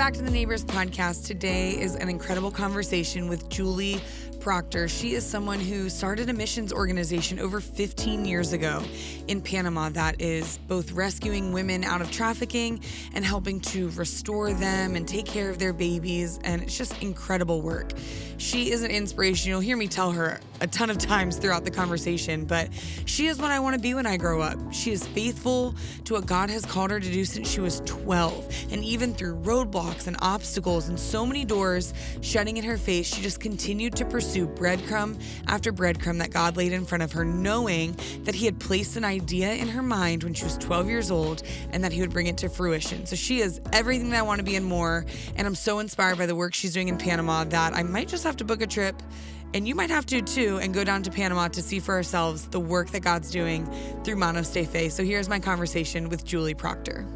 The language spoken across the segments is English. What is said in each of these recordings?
back to the Neighbors Podcast. Today is an incredible conversation with Julie Proctor. She is someone who started a missions organization over 15 years ago in Panama that is both rescuing women out of trafficking and helping to restore them and take care of their babies. And it's just incredible work. She is an inspiration. You'll hear me tell her a ton of times throughout the conversation, but she is what I want to be when I grow up. She is faithful to what God has called her to do since she was 12. And even through roadblocks and obstacles and so many doors shutting in her face, she just continued to pursue breadcrumb after breadcrumb that God laid in front of her, knowing that he had placed an idea in her mind when she was 12 years old and that he would bring it to fruition. So she is everything that I want to be and more. And I'm so inspired by the work she's doing in Panama that I might just have to book a trip, and you might have to too, and go down to Panama to see for ourselves the work that God's doing through Manos De Fe. So here's my conversation with Julie Proctor.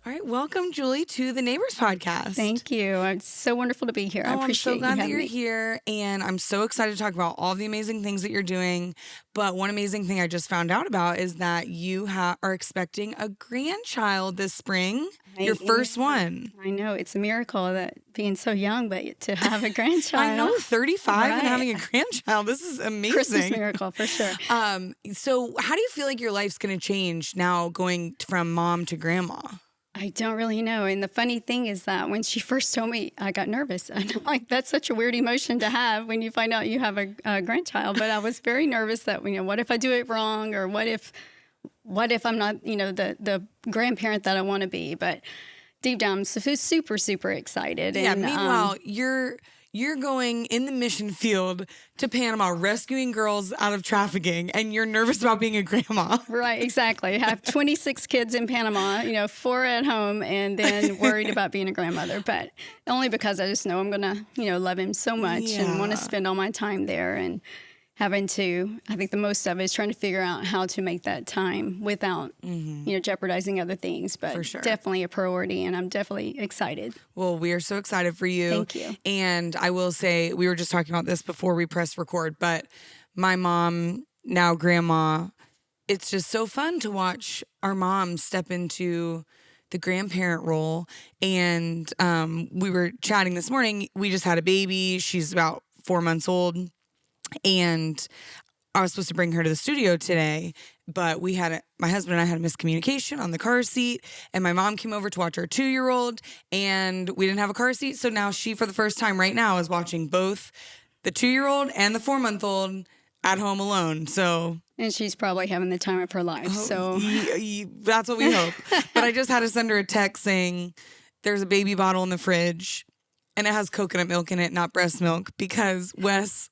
All right, welcome, Julie, to the Neighbors Podcast. Thank you. It's so wonderful to be here. I appreciate I'm so glad that you're me. here, and I'm so excited to talk about all the amazing things that you're doing. But one amazing thing I just found out about is that you are expecting a grandchild this spring, your first one. I know. It's a miracle that being so young, but to have a grandchild. I know, 35 right. and having a grandchild. This is amazing. Christmas miracle, for sure. So how do you feel like your life's going to change now going from mom to grandma? I don't really know. And the funny thing is that when she first told me, I got nervous. And I'm like, that's such a weird emotion to have when you find out you have a grandchild. But I was very nervous that, what if I do it wrong? Or what if I'm not, the grandparent that I want to be? But deep down, I'm super, super excited. Yeah, and, meanwhile, you're going in the mission field to Panama, rescuing girls out of trafficking, and you're nervous about being a grandma. Right, exactly. I have 26 kids in Panama, 4 at home, and then worried about being a grandmother. But only because I just know I'm going to, love him so much and want to spend all my time there. And having to, I think the most of it is trying to figure out how to make that time without, jeopardizing other things. But for sure. Definitely a priority, and I'm definitely excited. Well, we are so excited for you. Thank you. And I will say, we were just talking about this before we pressed record, but my mom, now grandma, it's just so fun to watch our mom step into the grandparent role. And we were chatting this morning. We just had a baby. She's about 4 months old. And I was supposed to bring her to the studio today, but my husband and I had a miscommunication on the car seat, and my mom came over to watch our 2-year-old, and we didn't have a car seat. So now she, for the first time right now, is watching both the 2-year-old and the 4-month-old at home alone. And she's probably having the time of her life. That's what we hope. But I just had to send her a text saying there's a baby bottle in the fridge, and it has coconut milk in it, not breast milk, because Wes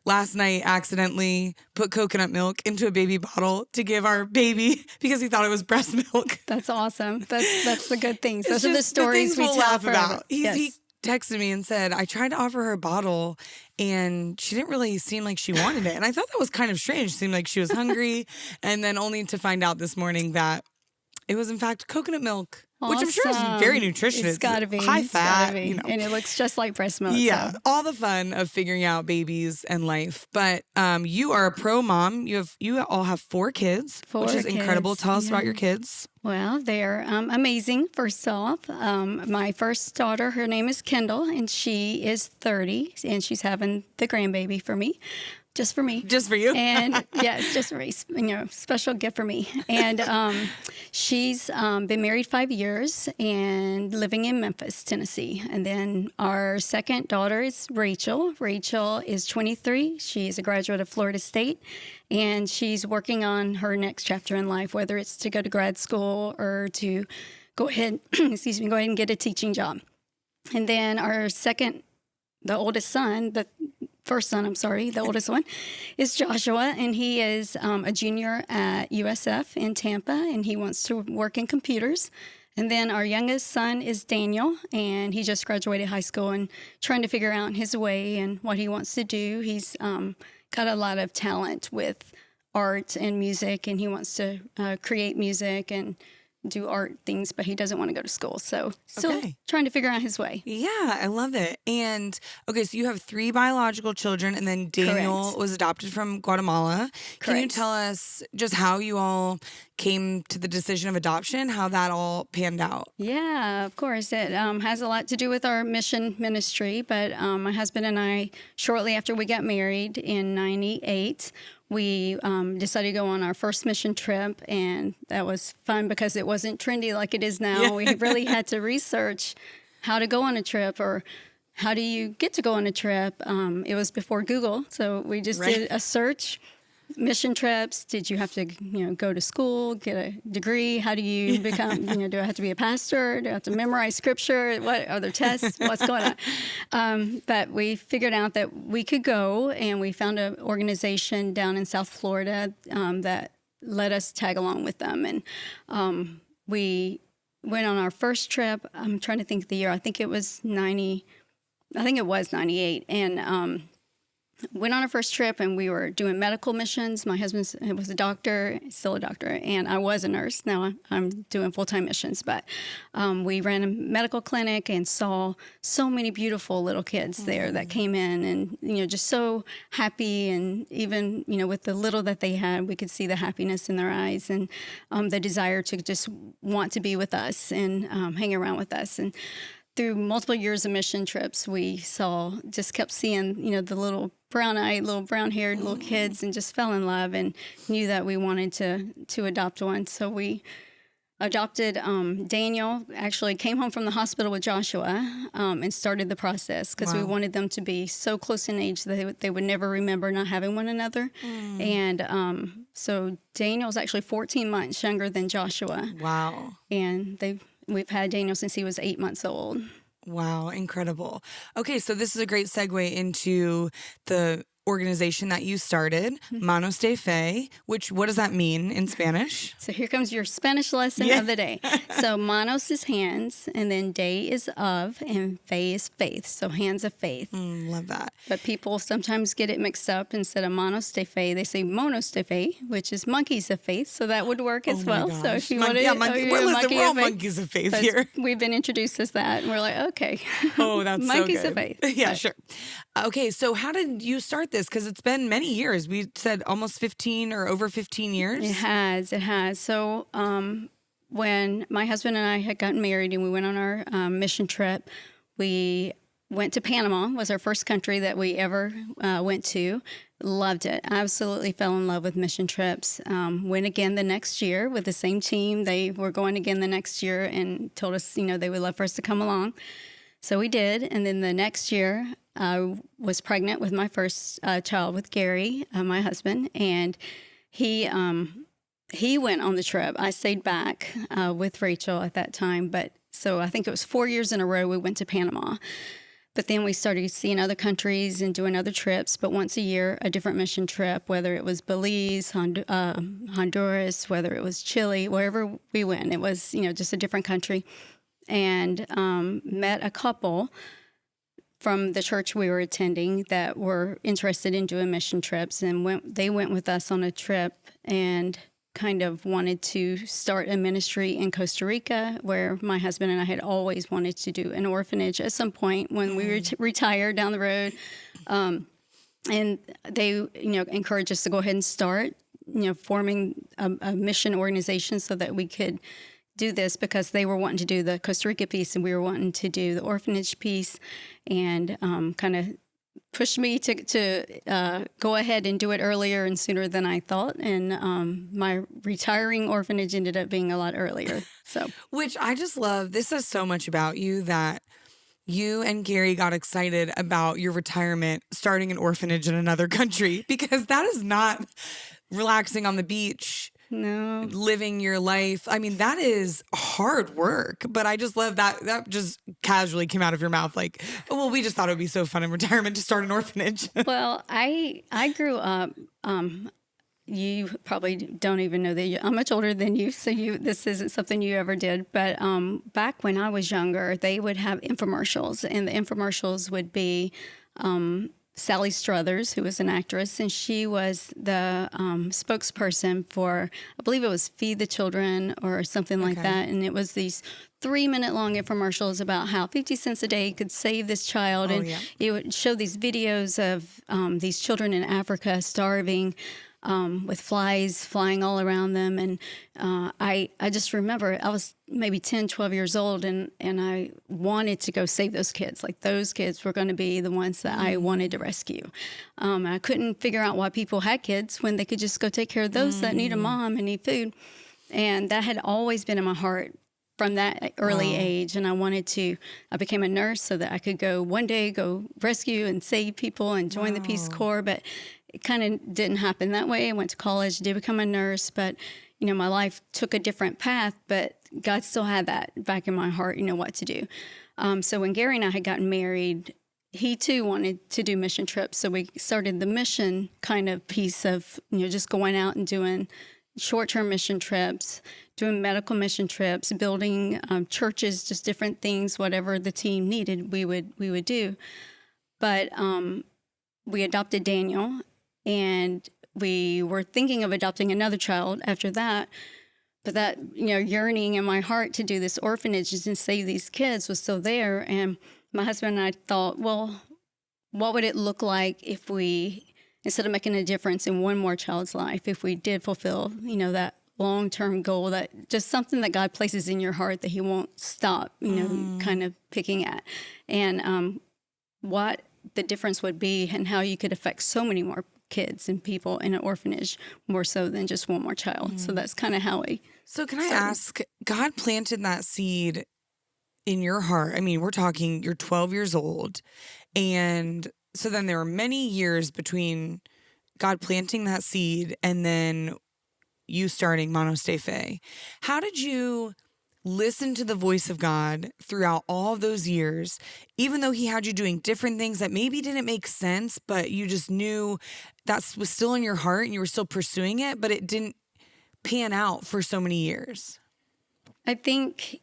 last night accidentally put coconut milk into a baby bottle to give our baby because he thought it was breast milk. That's awesome. That's the good things. Those are the stories we we'll tell laugh forever. about. He texted me and said, I tried to offer her a bottle and she didn't really seem like she wanted it. And I thought that was kind of strange. It seemed like she was hungry. And then only to find out this morning that it was in fact coconut milk. Which I'm sure is very nutritious. It's got to be. High fat. And it looks just like breast milk. Yeah. So. All the fun of figuring out babies and life. But you are a pro mom. You all have 4 kids, which is incredible. Tell us about your kids. Well, they're amazing, first off. My first daughter, her name is Kendall, and she is 30, and she's having the grandbaby for me. Just for me. Just for you? And yes, just for me, special gift for me. And she's been married 5 years and living in Memphis, Tennessee. And then our second daughter is Rachel. Rachel is 23. She's a graduate of Florida State, and she's working on her next chapter in life, whether it's to go to grad school or to go ahead and get a teaching job. And then our the oldest son, the oldest one, is Joshua, and he is a junior at USF in Tampa, and he wants to work in computers. And then our youngest son is Daniel, and he just graduated high school and trying to figure out his way and what he wants to do. He's got a lot of talent with art and music, and he wants to create music and do art things, but he doesn't want to go to school. So still Okay. trying to figure out his way. Yeah, I love it. And okay, so you have 3 biological children, and then Daniel Correct. was adopted from Guatemala. Can you Correct. tell us just how you all came to the decision of adoption, how that all panned out? Yeah, of course. It has a lot to do with our mission ministry. But my husband and I, shortly after we got married in 98, we decided to go on our first mission trip. And that was fun because it wasn't trendy like it is now. Yeah. We really had to research how to go on a trip, or how do you get to go on a trip. It was before Google. So we just did a search. Mission trips. Did you have to, go to school, get a degree? How do you become, do I have to be a pastor? Do I have to memorize scripture? What are there tests? What's going on? But we figured out that we could go, and we found an organization down in South Florida that let us tag along with them. And we went on our first trip. I'm trying to think of the year. I think it was 98. And went on our first trip, and we were doing medical missions. My husband was a doctor, still a doctor, and I was a nurse. Now I'm doing full-time missions. But we ran a medical clinic and saw so many beautiful little kids there that came in, and just so happy. And even with the little that they had, we could see the happiness in their eyes, and the desire to just want to be with us and hang around with us. And through multiple years of mission trips, we kept seeing, the little brown-eyed, little brown-haired little kids, and just fell in love and knew that we wanted to adopt one. So we adopted Daniel. Actually came home from the hospital with Joshua and started the process because we wanted them to be so close in age that they would never remember not having one another. And so Daniel's actually 14 months younger than Joshua. Wow. And we've had Daniel since he was 8 months old. Wow, incredible. Okay, so this is a great segue into the organization that you started, Manos De Fe, what does that mean in Spanish? So here comes your Spanish lesson of the day. So manos is hands, and then de is of, and fe is faith. So hands of faith. Love that. But people sometimes get it mixed up. Instead of Manos De Fe, they say Monos De Fe, which is monkeys of faith. So that would work as well. Gosh. So if you want to, we're all monkeys of faith here. We've been introduced as that, and we're like, okay. Oh, that's monkeys so of good. faith. Yeah, But sure. Okay, so how did you start this? Because it's been many years. We said almost 15 or over 15 years. It has. So when my husband and I had gotten married and we went on our mission trip, we went to Panama. Was our first country that we ever went to. Loved it. Absolutely fell in love with mission trips. Went again the next year with the same team. They were going again the next year and told us, they would love for us to come along. So we did. And then the next year, I was pregnant with my first child with Gary, my husband, and he went on the trip. I stayed back with Rachel at that time. So I think it was 4 years in a row we went to Panama. But then we started seeing other countries and doing other trips. But once a year, a different mission trip, whether it was Belize, Honduras, whether it was Chile, wherever we went, it was just a different country. And met a couple from the church we were attending that were interested in doing mission trips, and they went with us on a trip and kind of wanted to start a ministry in Costa Rica, where my husband and I had always wanted to do an orphanage at some point when we retired down the road. And they, encouraged us to go ahead and start, forming a mission organization so that we could do this, because they were wanting to do the Costa Rica piece and we were wanting to do the orphanage piece, and kind of pushed me to go ahead and do it earlier and sooner than I thought. And my retiring orphanage ended up being a lot earlier. So, which I just love. This says so much about you that you and Gary got excited about your retirement, starting an orphanage in another country, because that is not relaxing on the beach. No. Living your life. I mean, that is hard work, but I just love that. That just casually came out of your mouth like, oh, well, we just thought it would be so fun in retirement to start an orphanage. Well, I grew up, you probably don't even know that I'm much older than you, so this isn't something you ever did. But back when I was younger, they would have infomercials, and the infomercials would be Sally Struthers, who was an actress, and she was the spokesperson for, I believe it was Feed the Children or something like that. And it was these 3-minute long infomercials about how 50 cents a day could save this child. And it would show these videos of these children in Africa starving, with flies flying all around them. And I just remember I was maybe 10, 12 years old, and I wanted to go save those kids. Like, those kids were going to be the ones that I wanted to rescue. I couldn't figure out why people had kids when they could just go take care of those that need a mom and need food. And that had always been in my heart from that early age. And I became a nurse so that I could one day go rescue and save people and join the Peace Corps. But it kind of didn't happen that way. I went to college, did become a nurse, but, my life took a different path, but God still had that back in my heart, what to do. So when Gary and I had gotten married, he too wanted to do mission trips. So we started the mission kind of piece of, just going out and doing short-term mission trips, doing medical mission trips, building churches, just different things, whatever the team needed, we would do. But we adopted Daniel, and we were thinking of adopting another child after that. But that, yearning in my heart to do this orphanage and save these kids was still there. And my husband and I thought, well, what would it look like if we, instead of making a difference in one more child's life, if we did fulfill, that long-term goal, that just something that God places in your heart that he won't stop, kind of picking at. And what the difference would be and how you could affect so many more kids and people in an orphanage more so than just one more child. So that's kind of how we So can I ask, God planted that seed in your heart. I mean, we're talking, you're 12 years old. And so then there were many years between God planting that seed and then you starting Manos De Fe. How did you listen to the voice of God throughout all of those years, even though he had you doing different things that maybe didn't make sense, but you just knew that was still in your heart and you were still pursuing it, but it didn't pan out for so many years? I think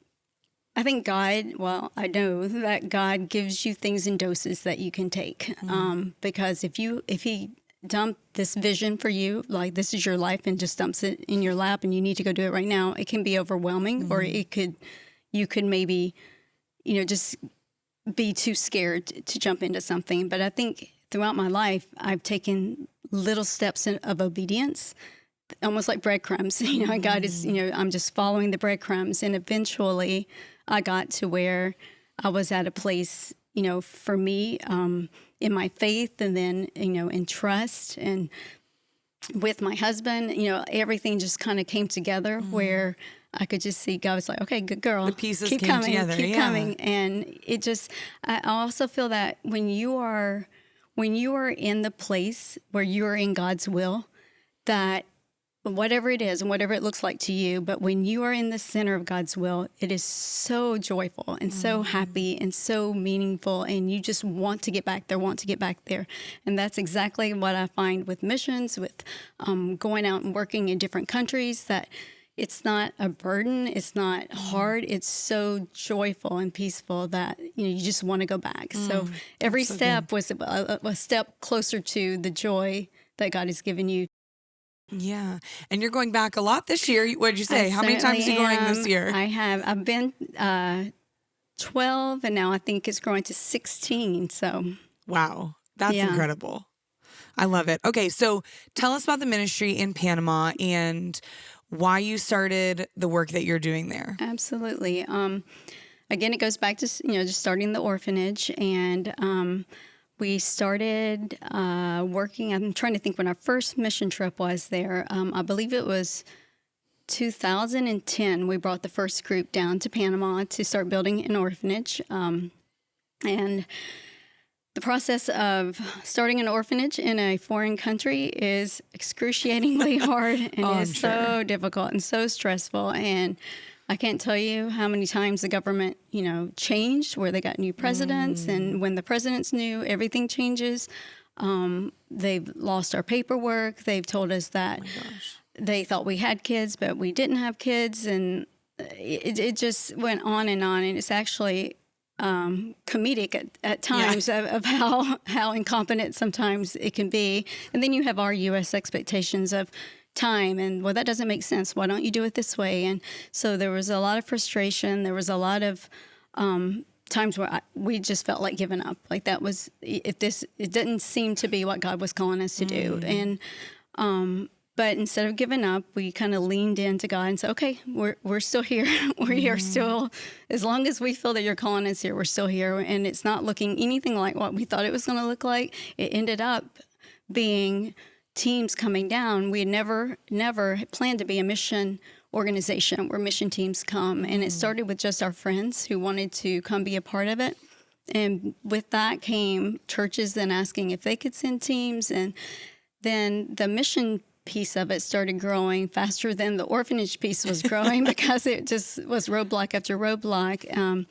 God, well, I know that God gives you things in doses that you can take. Because if he dumped this vision for you, like this is your life, and just dumps it in your lap and you need to go do it right now, it can be overwhelming, or you could maybe, just be too scared to jump into something. But I think throughout my life, I've taken little steps of obedience, almost like breadcrumbs. God is, I'm just following the breadcrumbs. And eventually I got to where I was at a place, for me, in my faith, and then, in trust, and with my husband, everything just kind of came together where I could just see God was like, okay, good girl. The pieces keep came coming, together. keep coming. And it just, I also feel that when you are in the place where you are in God's will, that whatever it is and whatever it looks like to you, but when you are in the center of God's will, it is so joyful and so happy and so meaningful, and you just want to get back there, And that's exactly what I find with missions, with going out and working in different countries, that it's not a burden, it's not hard, it's so joyful and peaceful that you just want to go back. So every step was a step closer to the joy that God has given you. Yeah. And you're going back a lot this year. What did you say? How many times are you going this year? I've been 12, and now I think it's growing to 16. So wow. That's incredible. I love it. Okay. So tell us about the ministry in Panama and why you started the work that you're doing there. Absolutely. Again, it goes back to, just starting the orphanage, and we started working. I'm trying to think when our first mission trip was there. I believe it was 2010. We brought the first group down to Panama to start building an orphanage. And the process of starting an orphanage in a foreign country is excruciatingly hard, and is so difficult and so stressful. And I can't tell you how many times the government, changed, where they got new presidents. And when the president's new, everything changes. They've lost our paperwork. They've told us that they thought we had kids, but we didn't have kids. And it just went on. And it's actually, comedic at times of how incompetent sometimes it can be. And then you have our U.S. expectations of time and, well, that doesn't make sense. Why don't you do it this way? And so there was a lot of frustration. There was a lot of times where we just felt like giving up. Like that was, it didn't seem to be what God was calling us to do. And, but instead of giving up, we kind of leaned into God and said, okay, we're still here. We are still, as long as we feel that you're calling us here, we're still here. And it's not looking anything like what we thought it was going to look like. It ended up being teams coming down. We had never planned to be a mission organization where mission teams come. And it started with just our friends who wanted to come be a part of it. And with that came churches then asking if they could send teams. And then the mission piece of it started growing faster than the orphanage piece was growing because it just was roadblock after roadblock.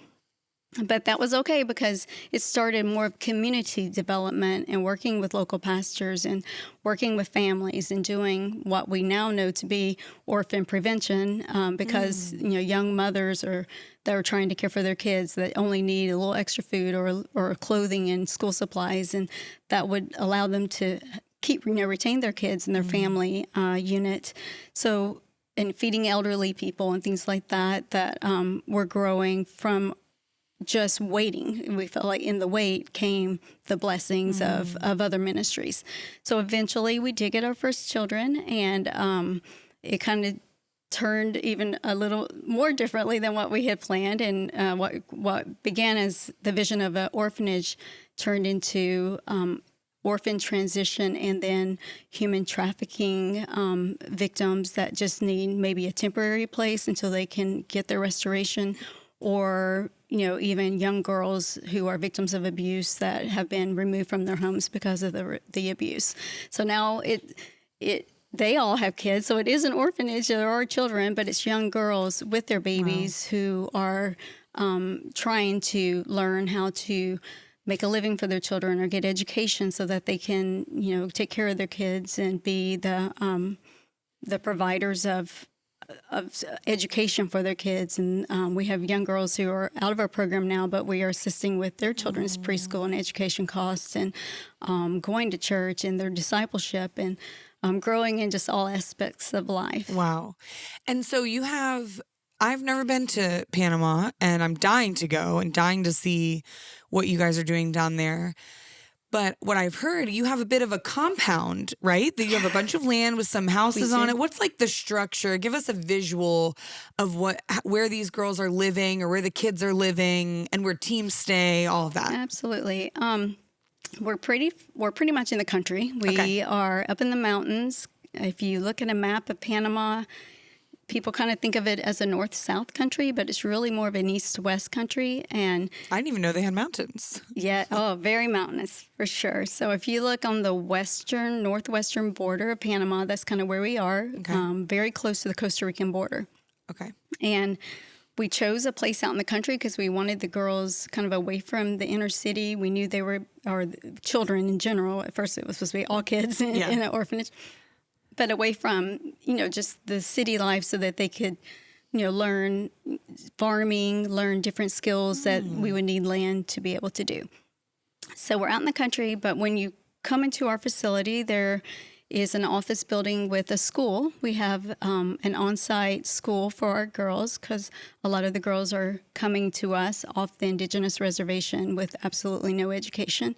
But that was okay because it started more of community development and working with local pastors and working with families and doing what we now know to be orphan prevention because young mothers that are trying to care for their kids that only need a little extra food or clothing and school supplies, and that would allow them to retain their kids and their family unit. So, and feeding elderly people and things like that were growing from just waiting. We felt like in the wait came the blessings of other ministries. So eventually we did get our first children, and it kind of turned even a little more differently than what we had planned. And what began as the vision of an orphanage turned into orphan transition and then human trafficking victims that just need maybe a temporary place until they can get their restoration, or even young girls who are victims of abuse that have been removed from their homes because of the abuse. So now they all have kids, so it is an orphanage. There are children, but it's young girls with their babies who are trying to learn how to make a living for their children or get education so that they can, take care of their kids and be the providers of education for their kids. And we have young girls who are out of our program now, but we are assisting with their children's preschool and education costs and going to church and their discipleship and growing in just all aspects of life. Wow. And so I've never been to Panama, and I'm dying to go and dying to see what you guys are doing down there. But what I've heard, you have a bit of a compound, right? That you have a bunch of land with some houses on it. What's like the structure? Give us a visual of where these girls are living or where the kids are living and where teams stay, all of that. Absolutely. We're pretty much in the country. We are up in the mountains. If you look at a map of Panama, people kind of think of it as a north-south country, but it's really more of an east-west country. And I didn't even know they had mountains. Yeah, very mountainous for sure. So if you look on the northwestern border of Panama, that's kind of where we are, very close to the Costa Rican border. Okay. And we chose a place out in the country because we wanted the girls kind of away from the inner city. We knew they were, or children in general. At first it was supposed to be all kids in an orphanage. But away from, just the city life so that they could, learn farming, learn different skills that we would need land to be able to do. So we're out in the country, but when you come into our facility, there is an office building with a school. We have an on-site school for our girls because a lot of the girls are coming to us off the indigenous reservation with absolutely no education.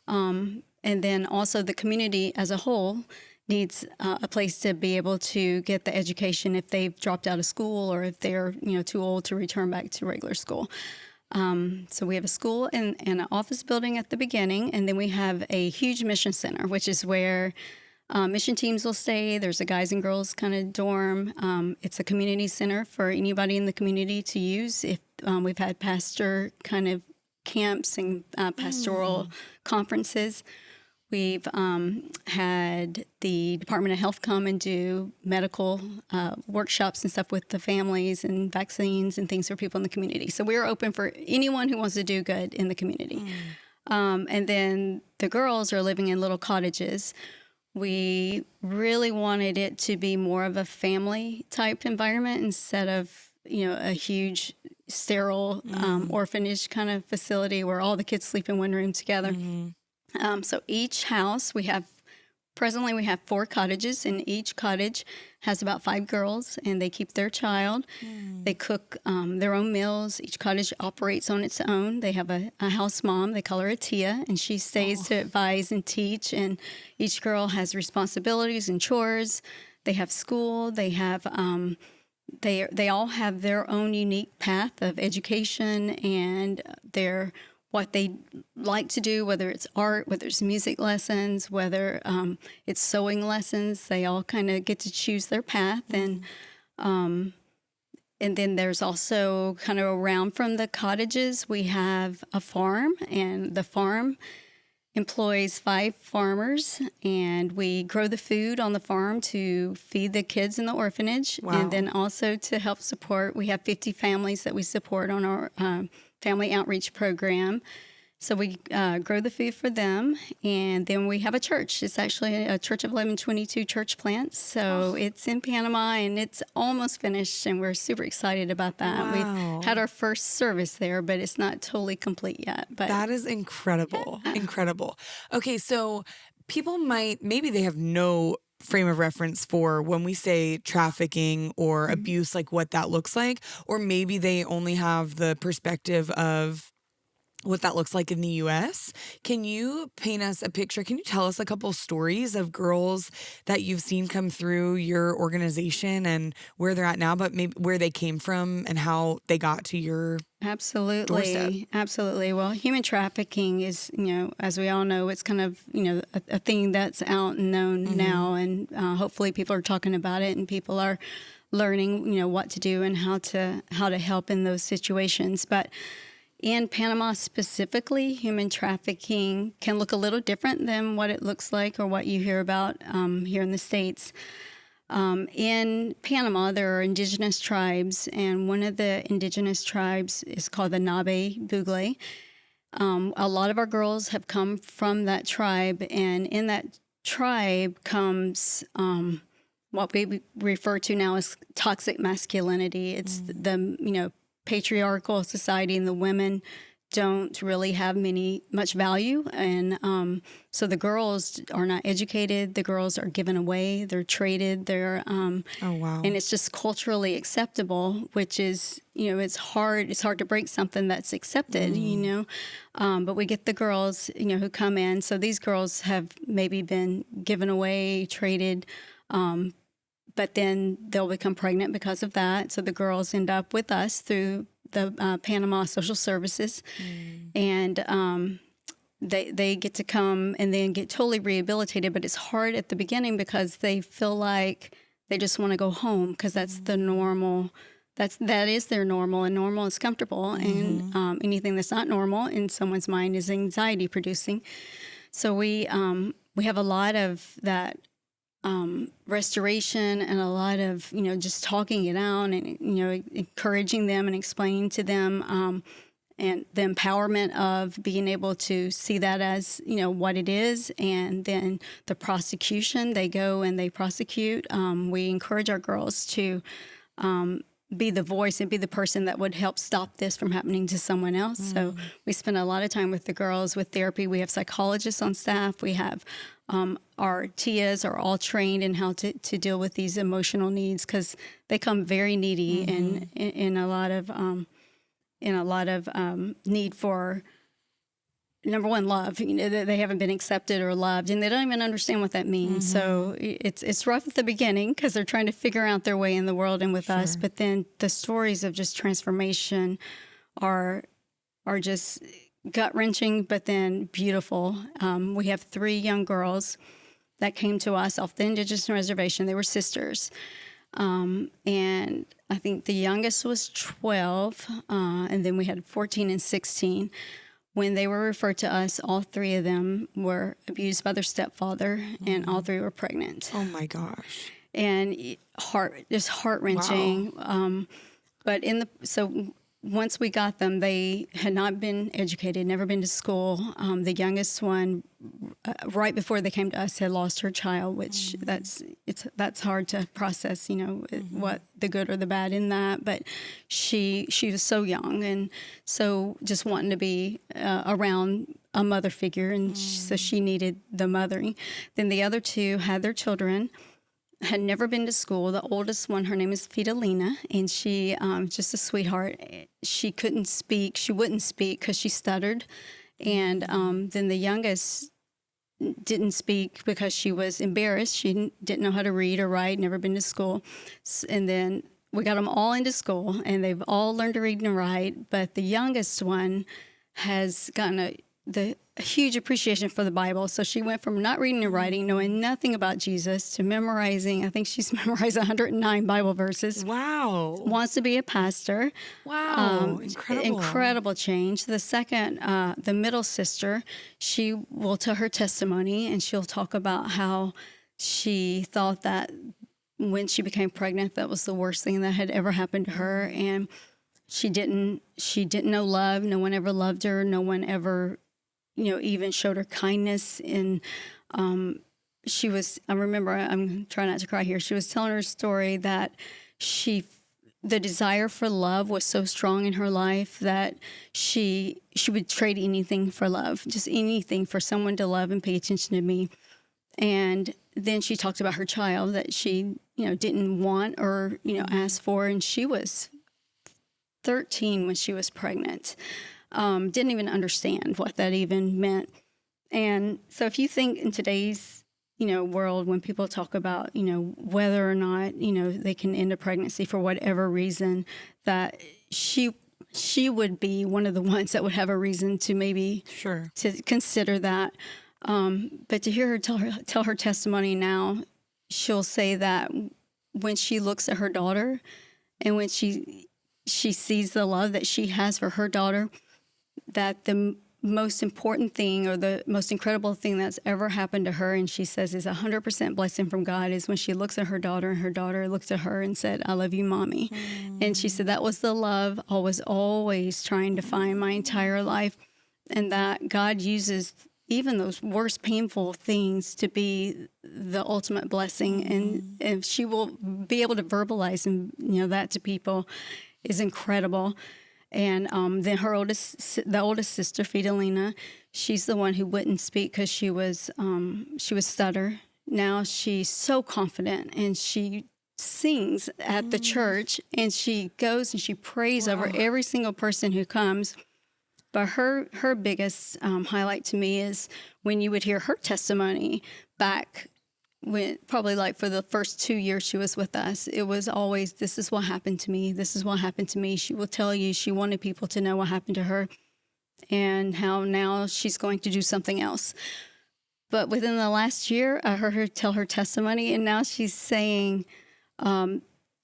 And then also the community as a whole needs a place to be able to get the education if they've dropped out of school or if they're too old to return back to regular school. So we have a school and an office building at the beginning, and then we have a huge mission center, which is where mission teams will stay. There's a guys and girls kind of dorm. It's a community center for anybody in the community to use. If we've had pastor kind of camps and pastoral conferences. We've had the Department of Health come and do medical workshops and stuff with the families and vaccines and things for people in the community. So we're open for anyone who wants to do good in the community. And then the girls are living in little cottages. We really wanted it to be more of a family type environment instead of a huge sterile orphanage kind of facility where all the kids sleep in one room together. So each house presently we have 4 cottages, and each cottage has about 5 girls, and they keep their child. They cook their own meals. Each cottage operates on its own. They have a house mom. They call her a Tia, and she stays to advise and teach. And each girl has responsibilities and chores. They have school. They have they all have their own unique path of education and what they like to do, whether it's art, whether it's music lessons, whether it's sewing lessons. They all kind of get to choose their path. And then there's also kind of around from the cottages, we have a farm, and the farm employs 5 farmers, and we grow the food on the farm to feed the kids in the orphanage. Wow. And then also to help support, we have 50 families that we support on our family outreach program. So we grow the food for them, and then we have a church. It's actually a Church of 1122 church plant. So it's in Panama, and it's almost finished, and we're super excited about that. Wow. We had our first service there, but it's not totally complete yet. But That is incredible. Incredible. Okay, so people maybe they have no frame of reference for when we say trafficking or abuse, like what that looks like, or maybe they only have the perspective of what that looks like in the U.S. Can you paint us a picture? Can you tell us a couple stories of girls that you've seen come through your organization and where they're at now, but maybe where they came from and how they got to your Absolutely. doorstep? Absolutely. Well, human trafficking is, as we all know, it's kind of, a thing that's out and known now. And hopefully people are talking about it and people are learning, what to do and how to help in those situations. But in Panama specifically, human trafficking can look a little different than what it looks like or what you hear about here in the States. In Panama, there are indigenous tribes, and one of the indigenous tribes is called the Nabe Bugle. A lot of our girls have come from that tribe, and in that tribe comes what we refer to now as toxic masculinity. It's the patriarchal society, and the women don't really have much value, and so the girls are not educated. The girls are given away. They're traded. They're Oh, wow. and it's just culturally acceptable, which is it's hard. It's hard to break something that's accepted, But we get the girls who come in. So these girls have maybe been given away, traded. But then they'll become pregnant because of that. So the girls end up with us through the Panama Social Services. And they get to come and then get totally rehabilitated. But it's hard at the beginning because they feel like they just want to go home because that's the normal. That is their normal, and normal is comfortable. And anything that's not normal in someone's mind is anxiety producing. So we have a lot of that restoration and a lot of, just talking it out and, encouraging them and explaining to them and the empowerment of being able to see that as, what it is. And then the prosecution, they go and they prosecute. We encourage our girls to be the voice and be the person that would help stop this from happening to someone else. So we spend a lot of time with the girls with therapy. We have psychologists on staff. We have our TIAs are all trained in how to deal with these emotional needs because they come very needy and in a lot of need for, number one, love. They haven't been accepted or loved, and they don't even understand what that means. So it's rough at the beginning because they're trying to figure out their way in the world and with us. But then the stories of just transformation are just gut-wrenching, but then beautiful. We have 3 young girls that came to us off the indigenous reservation. They were sisters. And I think the youngest was 12, and then we had 14 and 16. When they were referred to us, all 3 of them were abused by their stepfather, and all 3 were pregnant. Oh, my gosh. And heart-wrenching. Wow. But once we got them, they had not been educated, never been to school. The youngest one, right before they came to us, had lost her child, which that's hard to process, what the good or the bad in that. But she was so young, and so just wanting to be around a mother figure, and so she needed the mothering. Then the other two had their children, had never been to school. The oldest one, her name is Fidelina, and she just a sweetheart. She couldn't speak. She wouldn't speak because she stuttered. And then the youngest didn't speak because she was embarrassed. She didn't know how to read or write, never been to school. And then we got them all into school, and they've all learned to read and write. But the youngest one has gotten a huge appreciation for the Bible. So she went from not reading and writing, knowing nothing about Jesus, to memorizing. I think she's memorized 109 Bible verses. Wow. Wants to be a pastor. Wow. Incredible change. The second, the middle sister, she will tell her testimony, and she'll talk about how she thought that when she became pregnant, that was the worst thing that had ever happened to her. And she didn't know love. No one ever loved her. No one ever even showed her kindness. And I remember, I'm trying not to cry here, she was telling her story that the desire for love was so strong in her life that she would trade anything for love, just anything for someone to love and pay attention to me. And then she talked about her child that she, didn't want or, ask for. And she was 13 when she was pregnant. Didn't even understand what that even meant. And so if you think in today's, world, when people talk about, whether or not, they can end a pregnancy for whatever reason, that she would be one of the ones that would have a reason to maybe to consider that. But to hear her tell her testimony now, she'll say that when she looks at her daughter and when she sees the love that she has for her daughter, that the most important thing or the most incredible thing that's ever happened to her, and she says is 100% blessing from God, is when she looks at her daughter and her daughter looked at her and said, "I love you, Mommy." And she said that was the love I was always trying to find my entire life, and that God uses even those worst painful things to be the ultimate blessing. And she will be able to verbalize and that to people is incredible. And then the oldest sister, Fidelina, she's the one who wouldn't speak because she was stutter. Now she's so confident, and she sings at the church, and she goes and she prays over every single person who comes. But her biggest highlight to me is when you would hear her testimony back when, probably like for the first 2 years she was with us, it was always, "This is what happened to me. This is what happened to me." She will tell you she wanted people to know what happened to her and how now she's going to do something else. But within the last year, I heard her tell her testimony, and now she's saying,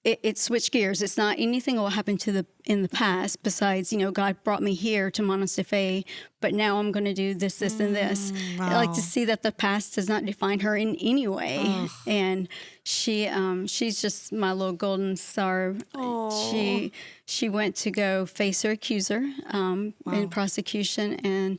it switched gears. It's not anything will happen in the past besides, God brought me here to Manos De Fe, but now I'm going to do this, this, and this. Wow. I like to see that the past does not define her in any way. Ugh. And she's just my little golden star. Aww. She went to go face her accuser in prosecution, and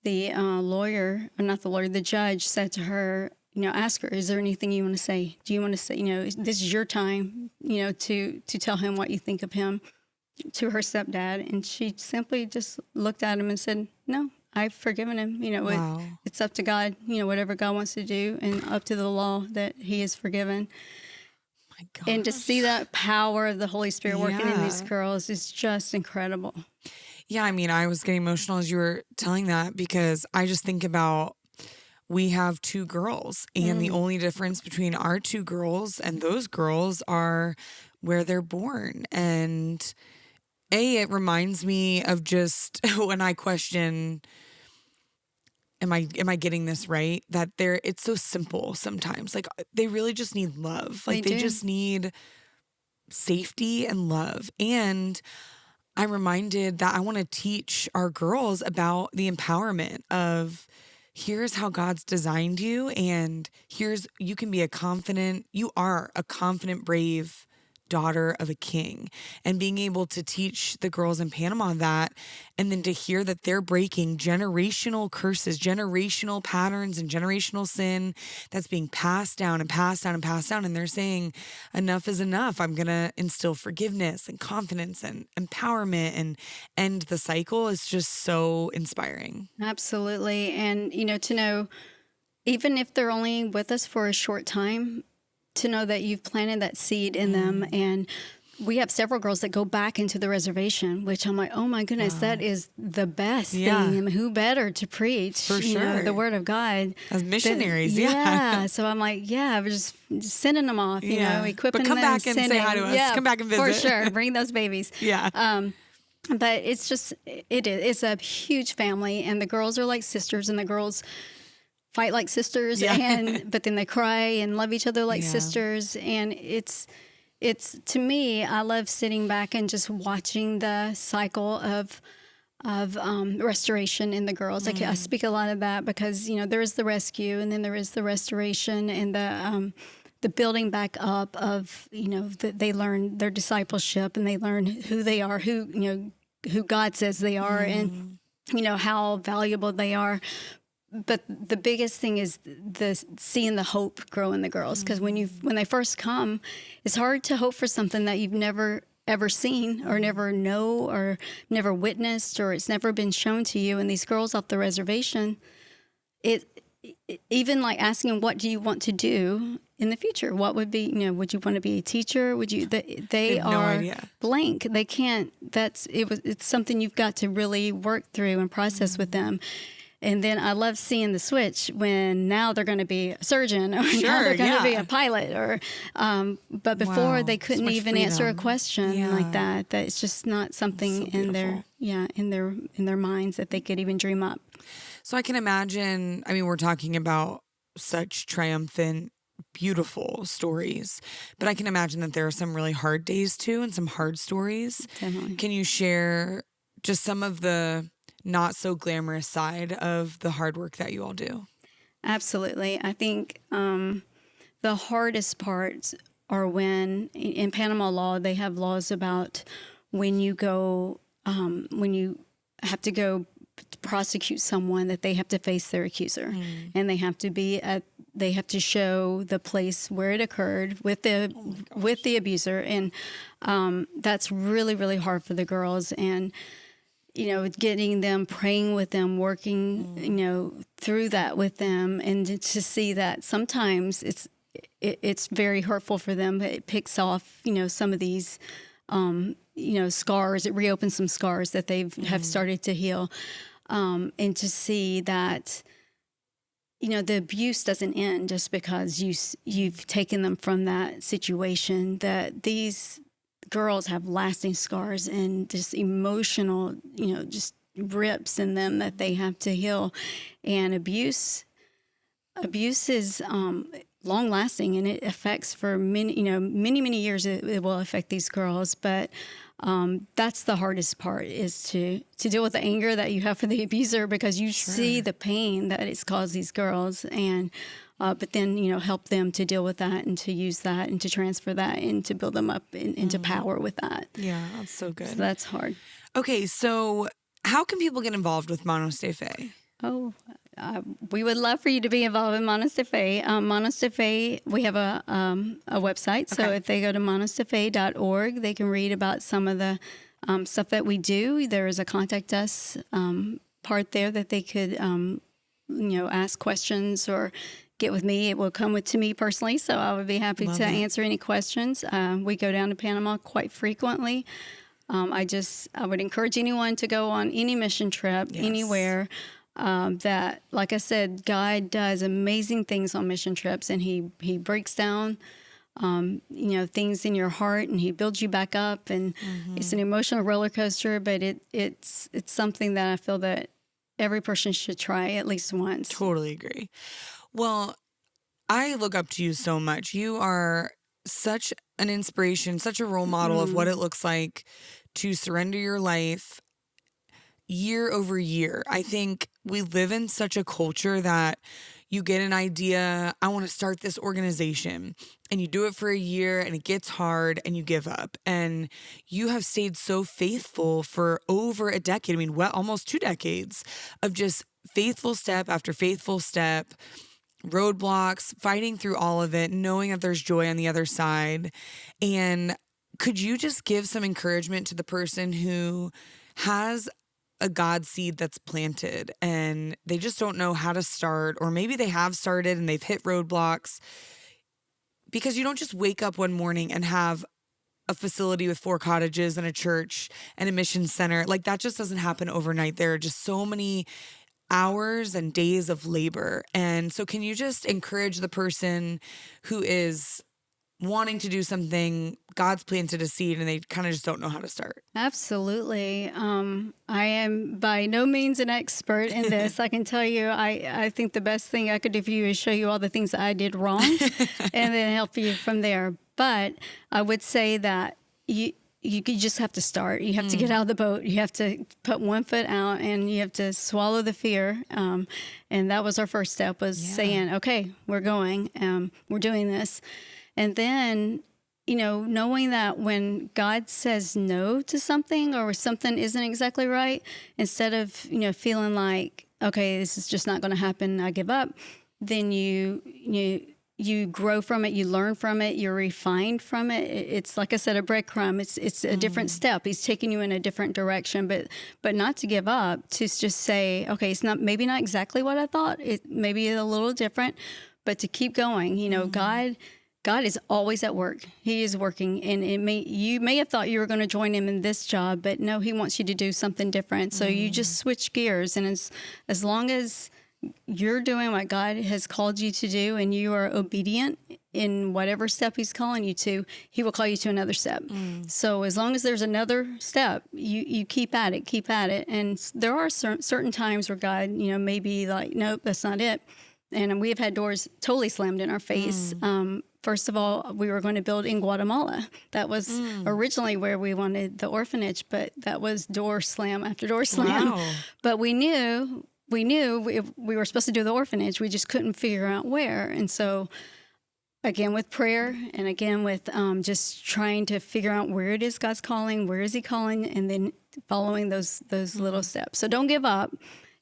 the the judge said to her, ask her, "Is there anything you want to say? Do you want to say, this is your time, to tell him what you think of him," to her stepdad. And she simply just looked at him and said, "No, I've forgiven him. Wow. It's up to God, whatever God wants to do, and up to the law that he is forgiven." My gosh. And to see that power of the Holy Spirit working in these girls is just incredible. Yeah, I was getting emotional as you were telling that, because I just think about, we have two girls, and the only difference between our two girls and those girls are where they're born. And it reminds me of just when I question, am I getting this right? That it's so simple sometimes. Like, they really just need love. Like, they just need safety and love. And I'm reminded that I want to teach our girls about the empowerment of, here's how God's designed you, and you are a confident, brave daughter of a king, and being able to teach the girls in Panama that, and then to hear that they're breaking generational curses, generational patterns, and generational sin that's being passed down and passed down and passed down. And they're saying, enough is enough. I'm going to instill forgiveness and confidence and empowerment and end the cycle. Is just so inspiring. Absolutely. And, to know, even if they're only with us for a short time, to know that you've planted that seed in them. And we have several girls that go back into the reservation, which I'm like, oh my goodness, that is the best thing. And who better to preach For sure. The word of God As missionaries. So I'm like, we're just sending them off, equipping but come them. back and say hi to us. Yeah, come back and visit. For sure. Bring those babies. But it's a huge family, and the girls are like sisters, and the girls fight like sisters, but then they cry and love each other like sisters. And it's to me, I love sitting back and just watching the cycle of restoration in the girls. I speak a lot of that because, there is the rescue, and then there is the restoration, and the building back up of, they learn their discipleship, and they learn who they are, who God says they are, and, how valuable they are. But the biggest thing is seeing the hope grow in the girls. Because when they first come, it's hard to hope for something that you've never ever seen or never know or never witnessed, or it's never been shown to you. And these girls off the reservation, even like asking, what do you want to do in the future? What would be, would you want to be a teacher? Would you, they are blank. They can't, it's something you've got to really work through and process with them. And then I love seeing the switch when now they're going to be a surgeon, or now they're going to be a pilot, or but before they couldn't even answer a question like that. That it's just not something in their minds that they could even dream up. So I can imagine. I mean, we're talking about such triumphant, beautiful stories, but I can imagine that there are some really hard days too, and some hard stories. Definitely. Can you share just some of the not so glamorous side of the hard work that you all do? Absolutely. I think the hardest parts are when, in Panama law, they have laws about when you have to go prosecute someone, that they have to face their accuser, and they have to show the place where it occurred with the abuser, and that's really, really hard for the girls. And getting them, praying with them, working, through that with them, and to see that sometimes it's very hurtful for them, but it picks off, some of these, scars. It reopens some scars that have started to heal, and to see that, the abuse doesn't end just because you've taken them from that situation. That these girls have lasting scars and just emotional, just rips in them that they have to heal. And abuse is long lasting, and it affects for many years. It will affect these girls, but that's the hardest part, is to deal with the anger that you have for the abuser, because you see the pain that it's caused these girls, and but then, help them to deal with that, and to use that, and to transfer that, and to build them up into power with that. Yeah, that's so good. So that's hard. Okay, so how can people get involved with Manos De Fe? Oh, we would love for you to be involved in Manos De Fe. Manos De Fe, we have a website. So if they go to manosdefe.org, they can read about some of the stuff that we do. There is a contact us part there that they could, ask questions or get with me. It will come to me personally, so I would be happy to answer any questions. We go down to Panama quite frequently. I would encourage anyone to go on any mission trip, anywhere. That, like I said, God does amazing things on mission trips, and he breaks down, things in your heart, and he builds you back up, and it's an emotional roller coaster, but it's something that I feel that every person should try at least once. Totally agree. Well, I look up to you so much. You are such an inspiration, such a role model of what it looks like to surrender your life year over year. I think we live in such a culture that, you get an idea, I want to start this organization, and you do it for a year and it gets hard and you give up. And you have stayed so faithful for over a decade. I mean, well, almost 2 decades of just faithful step after faithful step, roadblocks, fighting through all of it, knowing that there's joy on the other side. And could you just give some encouragement to the person who has a God seed that's planted and they just don't know how to start, or maybe they have started and they've hit roadblocks? Because you don't just wake up one morning and have a facility with 4 cottages and a church and a mission center. Like, that just doesn't happen overnight. There are just so many hours and days of labor. And so can you just encourage the person who is wanting to do something, God's planted a seed, and they kind of just don't know how to start? Absolutely. I am by no means an expert in this. I can tell you, I think the best thing I could do for you is show you all the things that I did wrong and then help you from there. But I would say that you just have to start. You have to get out of the boat. You have to put one foot out, and you have to swallow the fear. And that was our first step, was saying, okay, we're going, we're doing this. And then, knowing that when God says no to something, or something isn't exactly right, instead of, feeling like, okay, this is just not going to happen, I give up, then you grow from it, you learn from it, you're refined from it. It's like I said, a breadcrumb. It's a different step. He's taking you in a different direction, but not to give up, to just say, okay, it's maybe not exactly what I thought. It may be a little different, but to keep going. God is always at work. He is working, and you may have thought you were going to join him in this job, but no, he wants you to do something different. So you just switch gears, and as long as you're doing what God has called you to do, and you are obedient in whatever step he's calling you to, he will call you to another step. So as long as there's another step, you keep at it. And there are certain times where God, may be like, nope, that's not it. And we have had doors totally slammed in our face. First of all, we were going to build in Guatemala. That was originally where we wanted the orphanage, but that was door slam after door slam. Wow. But we knew we were supposed to do the orphanage. We just couldn't figure out where. And so, again, with prayer, and again with just trying to figure out where it is God's calling, where is he calling, and then following those little steps. So don't give up.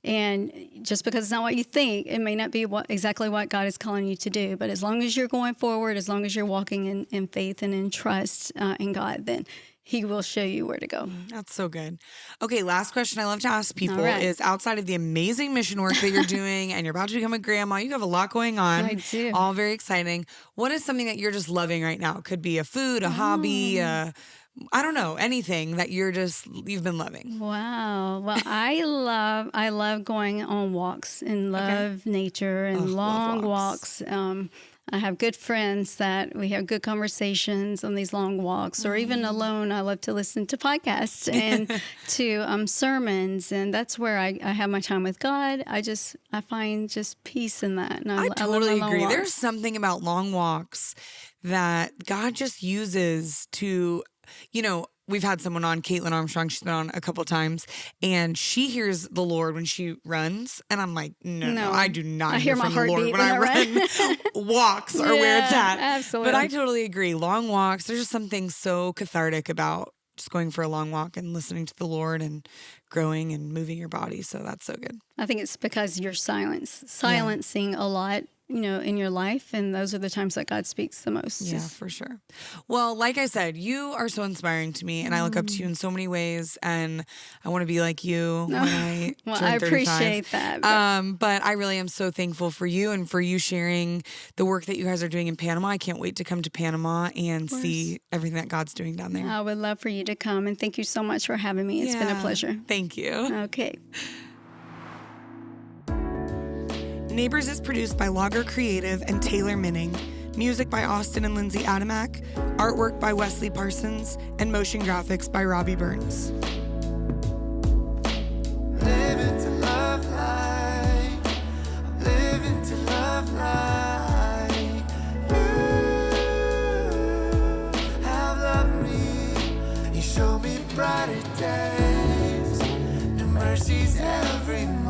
And just because it's not what you think, it may not be exactly what God is calling you to do. But as long as you're going forward, as long as you're walking in faith and in trust in God, then he will show you where to go. That's so good. Okay, last question I love to ask people is, outside of the amazing mission work that you're doing and you're about to become a grandma, you have a lot going on. I do. All very exciting. What is something that you're just loving right now? It could be a food, a hobby, I don't know, anything that you've been loving. Wow. Well, I love going on walks and love nature and long walks. I have good friends that we have good conversations on these long walks, or even alone. I love to listen to podcasts and to sermons, and that's where I have my time with God. I find just peace in that. And I totally agree. Walks. There's something about long walks that God just uses to, we've had someone on, Caitlin Armstrong, she's been on a couple times, and she hears the Lord when she runs. And I'm like, no, I do not hear from the Lord when I run. Walks are where it's at. Absolutely. But I totally agree. Long walks, there's just something so cathartic about just going for a long walk and listening to the Lord and growing and moving your body. So that's so good. I think it's because you're silencing a lot, in your life. And those are the times that God speaks the most. Yeah, for sure. Well, like I said, you are so inspiring to me, and I look up to you in so many ways, and I want to be like you when I well, turn 35. I appreciate that. But I really am so thankful for you and for you sharing the work that you guys are doing in Panama. I can't wait to come to Panama and see everything that God's doing down there. I would love for you to come, and thank you so much for having me. It's been a pleasure. Thank you. Okay. Neighbors is produced by Logger Creative and Taylor Minning. Music by Austin and Lindsay Adamak. Artwork by Wesley Parsons. And motion graphics by Robbie Burns. Living to love life. Living to love life. You have loved me. You show me brighter days. New mercies every morning.